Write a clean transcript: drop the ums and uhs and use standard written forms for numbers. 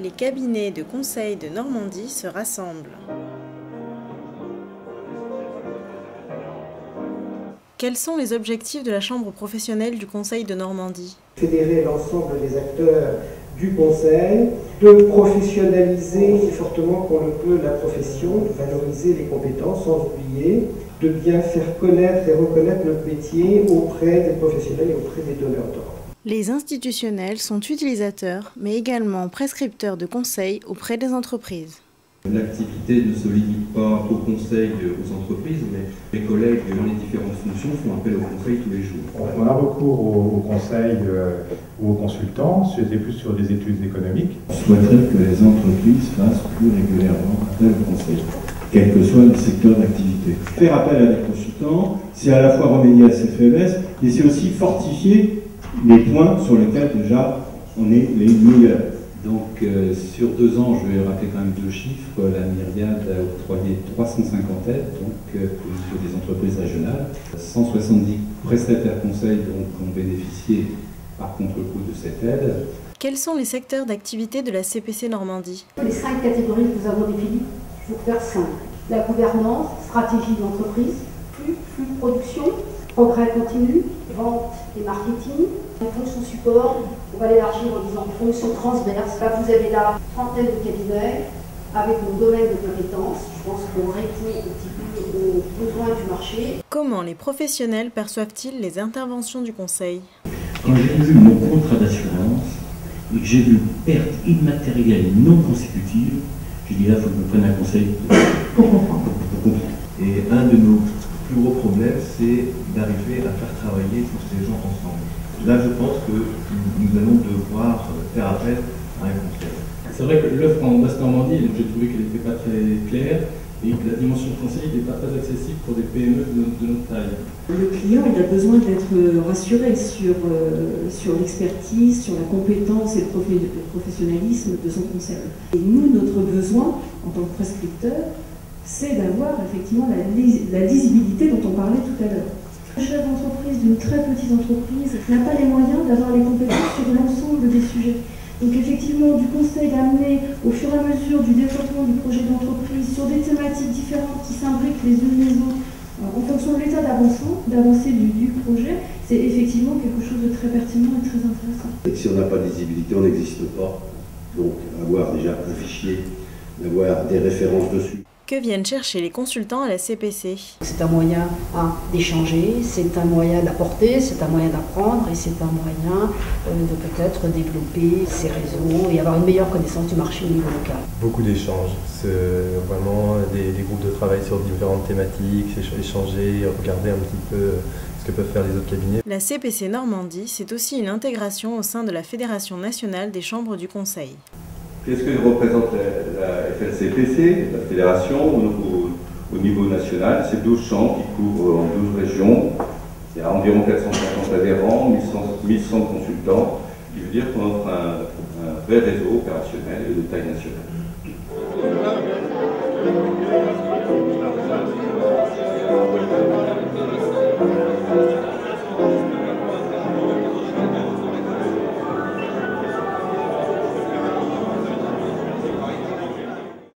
Les cabinets de conseil de Normandie se rassemblent. Quels sont les objectifs de la Chambre professionnelle du Conseil de Normandie? Fédérer l'ensemble des acteurs du Conseil, de professionnaliser aussi fortement qu'on le peut la profession, de valoriser les compétences sans oublier, de bien faire connaître et reconnaître notre métier auprès des professionnels et auprès des donneurs d'ordre. Les institutionnels sont utilisateurs, mais également prescripteurs de conseils auprès des entreprises. L'activité ne se limite pas au conseil aux entreprises, mais mes collègues dans les différentes fonctions font appel au conseil tous les jours. On a recours au conseil ou aux consultants, c'était plus sur des études économiques. Je souhaiterais que les entreprises fassent plus régulièrement appel au conseil, quel que soit le secteur d'activité. Faire appel à des consultants, c'est à la fois remédier à cette faiblesse, mais c'est aussi fortifier les points sur lesquels déjà on est les meilleurs. Donc sur 2 ans, je vais rappeler quand même 2 chiffres. La Myriade a octroyé 350 aides au niveau des entreprises régionales. 170 prestataires conseils ont bénéficié par contre-coup de cette aide. Quels sont les secteurs d'activité de la CPC Normandie? Les 5 catégories que nous avons définies, pour faire simple. La gouvernance, stratégie d'entreprise, flux de production, progrès continu, vente et marketing. Les fonctions support, on va l'élargir en disant fonctions transverses. Là, vous avez la trentaine de cabinets avec nos domaines de compétences. Je pense qu'on répond un petit peu aux besoins du marché. Comment les professionnels perçoivent-ils les interventions du Conseil? Quand j'ai vu mon contrat d'assurance et que j'ai vu perte immatérielle non consécutive, j'ai dit là, il faut que je me prenne un conseil pour comprendre. Et un de nos plus gros problèmes, c'est d'arriver à faire travailler tous ces gens ensemble. Là, je pense que nous allons devoir faire appel à un conseil. C'est vrai que l'offre en Basse-Normandie, j'ai trouvé qu'elle n'était pas très claire et que la dimension de conseil n'était pas très accessible pour des PME de notre taille. Le client il a besoin d'être rassuré sur l'expertise, sur la compétence et le professionnalisme de son conseil. Et nous, notre besoin en tant que prescripteur, c'est d'avoir effectivement la lisibilité dont on parlait tout à l'heure. Le chef d'entreprise d'une très petite entreprise n'a pas les moyens d'avoir les compétences sur l'ensemble des sujets. Donc effectivement, du conseil amené au fur et à mesure du développement du projet d'entreprise sur des thématiques différentes qui s'imbriquent les unes les autres, en fonction de l'état d'avancée du projet, c'est effectivement quelque chose de très pertinent et très intéressant. Et si on n'a pas de visibilité, on n'existe pas. Donc avoir déjà un fichier, d'avoir des références dessus. Que viennent chercher les consultants à la CPC? C'est un moyen d'échanger, c'est un moyen d'apporter, c'est un moyen d'apprendre et c'est un moyen de peut-être développer ses réseaux et avoir une meilleure connaissance du marché au niveau local. Beaucoup d'échanges, c'est vraiment des groupes de travail sur différentes thématiques, échanger, regarder un petit peu ce que peuvent faire les autres cabinets. La CPC Normandie, c'est aussi une intégration au sein de la Fédération nationale des chambres du conseil. Qu'est-ce que représente la FNCPC, la fédération au niveau national? C'est 12 chambres qui couvrent en 12 régions. Il y a environ 450 adhérents, 1100 consultants, ce qui veut dire qu'on offre un vrai réseau opérationnel et de taille nationale.